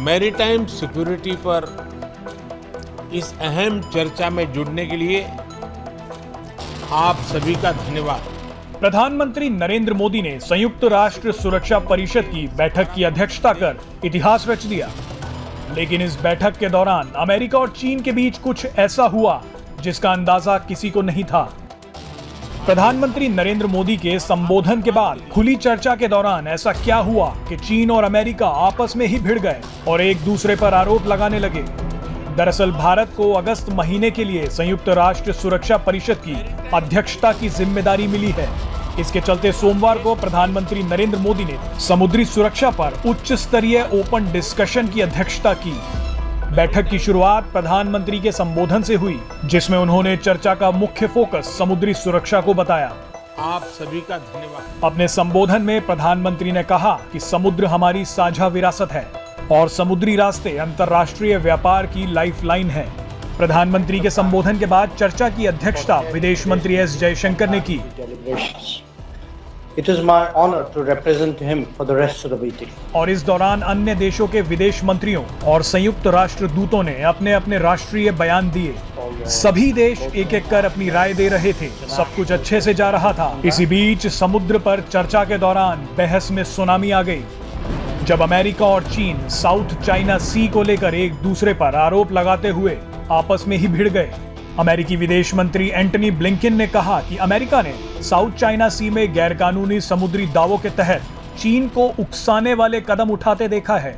Maritime security पर इस अहम चर्चा में जुड़ने के लिए आप सभी का धन्यवाद। प्रधानमंत्री नरेंद्र मोदी ने संयुक्त राष्ट्र सुरक्षा परिषद की बैठक की अध्यक्षता कर इतिहास रच दिया। लेकिन इस बैठक के दौरान अमेरिका और चीन के बीच कुछ ऐसा हुआ जिसका अंदाजा किसी को नहीं था। प्रधानमंत्री नरेंद्र मोदी के संबोधन के बाद खुली चर्चा के दौरान ऐसा क्या हुआ कि चीन और अमेरिका आपस में ही भिड़ गए और एक दूसरे पर आरोप लगाने लगे। दरअसल भारत को अगस्त महीने के लिए संयुक्त राष्ट्र सुरक्षा परिषद की अध्यक्षता की जिम्मेदारी मिली है। इसके चलते सोमवार को प्रधानमंत्री नरेंद्र मोदी ने समुद्री सुरक्षा पर उच्च स्तरीय ओपन डिस्कशन की अध्यक्षता की। बैठक की शुरुआत प्रधानमंत्री के संबोधन से हुई, जिसमें उन्होंने चर्चा का मुख्य फोकस समुद्री सुरक्षा को बताया। आप सभी का धन्यवाद। अपने संबोधन में प्रधानमंत्री ने कहा कि समुद्र हमारी साझा विरासत है और समुद्री रास्ते अंतर्राष्ट्रीय व्यापार की लाइफलाइन है। प्रधानमंत्री के संबोधन के बाद चर्चा की अध्यक्षता विदेश मंत्री एस जयशंकर ने की। It is my honor to represent him for the rest of the meeting. और इस दौरान अन्य देशों के विदेश मंत्रियों और संयुक्त राष्ट्र दूतों ने अपने अपने राष्ट्रीय बयान दिए। सभी देश एक एक कर अपनी राय दे रहे थे। सब कुछ अच्छे से जा रहा था। इसी बीच समुद्र पर चर्चा के दौरान बहस में सुनामी आ गई, जब अमेरिका और चीन साउथ चाइना सी को लेकर एक दूसरे पर आरोप लगाते हुए आपस में ही भिड़ गए। अमेरिकी विदेश मंत्री एंटनी ब्लिंकन ने कहा कि अमेरिका ने साउथ चाइना सी में गैरकानूनी समुद्री दावों के तहत चीन को उकसाने वाले कदम उठाते देखा है।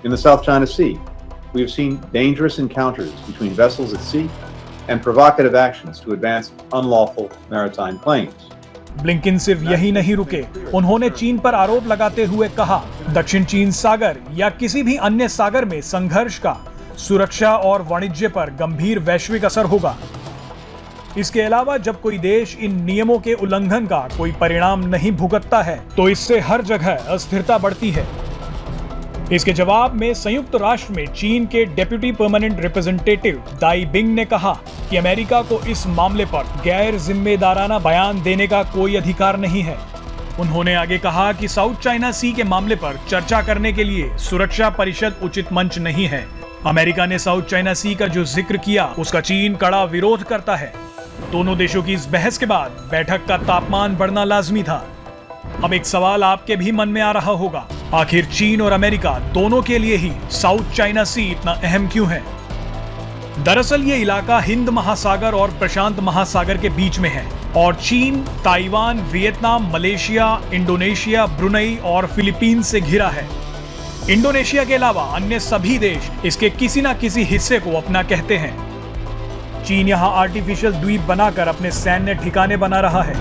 In the South China Sea, we have seen dangerous encounters between vessels at sea and provocative actions to advance unlawful maritime claims. Blinken सिर्फ यही नहीं रुके, उन्होंने चीन पर आरोप लगाते हुए कहा, दक्षिण चीन सागर या किसी भी अन्य सागर में संघर्ष का सुरक्षा और वाणिज्य पर गंभीर वैश्विक असर होगा। इसके अलावा जब कोई देश इन नियमों के उल्लंघन का कोई परिणाम नहीं भुगतता है तो इससे हर जगह अस्थिरता बढ़ती है। इसके जवाब में संयुक्त राष्ट्र में चीन के डेप्यूटी परमानेंट रिप्रेजेंटेटिव दाई बिंग ने कहा कि अमेरिका को इस मामले पर गैर जिम्मेदाराना बयान देने का कोई अधिकार नहीं है। उन्होंने आगे कहा कि साउथ चाइना सी के मामले पर चर्चा करने के लिए सुरक्षा परिषद उचित मंच नहीं है। अमेरिका ने साउथ चाइना सी का जो जिक्र किया उसका चीन कड़ा विरोध करता है। दोनों देशों की इस बहस के बाद बैठक का तापमान बढ़ना लाजमी था। अब एक सवाल आपके भी मन में आ रहा होगा, आखिर चीन और अमेरिका दोनों के लिए ही साउथ चाइना सी इतना अहम क्यों है? दरअसल ये इलाका हिंद महासागर और प्रशांत महासागर के बीच में है और चीन Taiwan, Vietnam, Malaysia, Indonesia, Brunei और फिलीपींस से घिरा है। इंडोनेशिया के अलावा अन्य सभी देश इसके किसी न किसी हिस्से को अपना कहते हैं। चीन यहां आर्टिफिशियल द्वीप बनाकर अपने सैन्य ठिकाने बना रहा है।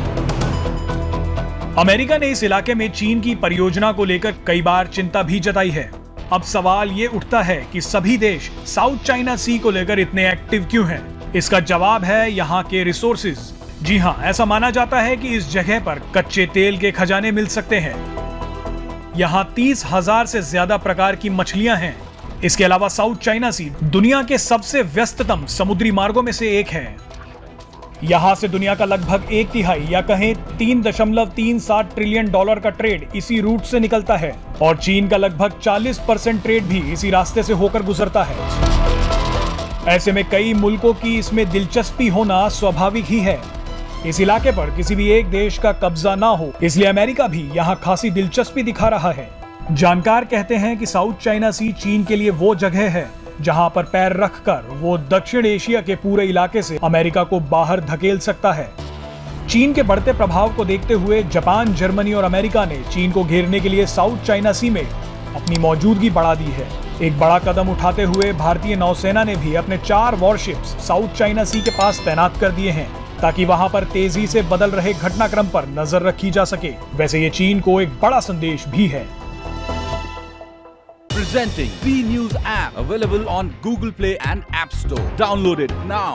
अमेरिका ने इस इलाके में चीन की परियोजना को लेकर कई बार चिंता भी जताई है। अब सवाल ये उठता है कि सभी देश साउथ चाइना सी को लेकर इतने एक्टिव क्यों हैं? इसका जवाब है यहाँ के रिसोर्सेज। जी हाँ, ऐसा माना जाता है कि इस जगह पर कच्चे तेल के खजाने मिल सकते हैं। यहाँ 30,000 से ज्यादा प्रकार की मछलियां हैं। इसके अलावा साउथ चाइना सी दुनिया के सबसे व्यस्ततम समुद्री मार्गों में से एक है। यहाँ से दुनिया का लगभग 1/3 या कहें $3.37 ट्रिलियन का ट्रेड इसी रूट से निकलता है और चीन का लगभग 40% ट्रेड भी इसी रास्ते से होकर गुजरता है। ऐसे में कई मुल्कों की इसमें दिलचस्पी होना स्वाभाविक ही है। इस इलाके पर किसी भी एक देश का कब्जा ना हो, इसलिए अमेरिका भी यहाँ खासी दिलचस्पी दिखा रहा है। जानकार कहते हैं कि साउथ चाइना सी चीन के लिए वो जगह है जहां पर पैर रखकर वो दक्षिण एशिया के पूरे इलाके से अमेरिका को बाहर धकेल सकता है। चीन के बढ़ते प्रभाव को देखते हुए जापान, जर्मनी और अमेरिका ने चीन को घेरने के लिए साउथ चाइना सी में अपनी मौजूदगी बढ़ा दी है। एक बड़ा कदम उठाते हुए भारतीय नौसेना ने भी अपने 4 वॉरशिप्स साउथ चाइना सी के पास तैनात कर दिए हैं ताकि वहां पर तेजी से बदल रहे घटनाक्रम पर नजर रखी जा सके। वैसे ये चीन को एक बड़ा संदेश भी है। Presenting B News app available on Google Play and App Store. Download it now.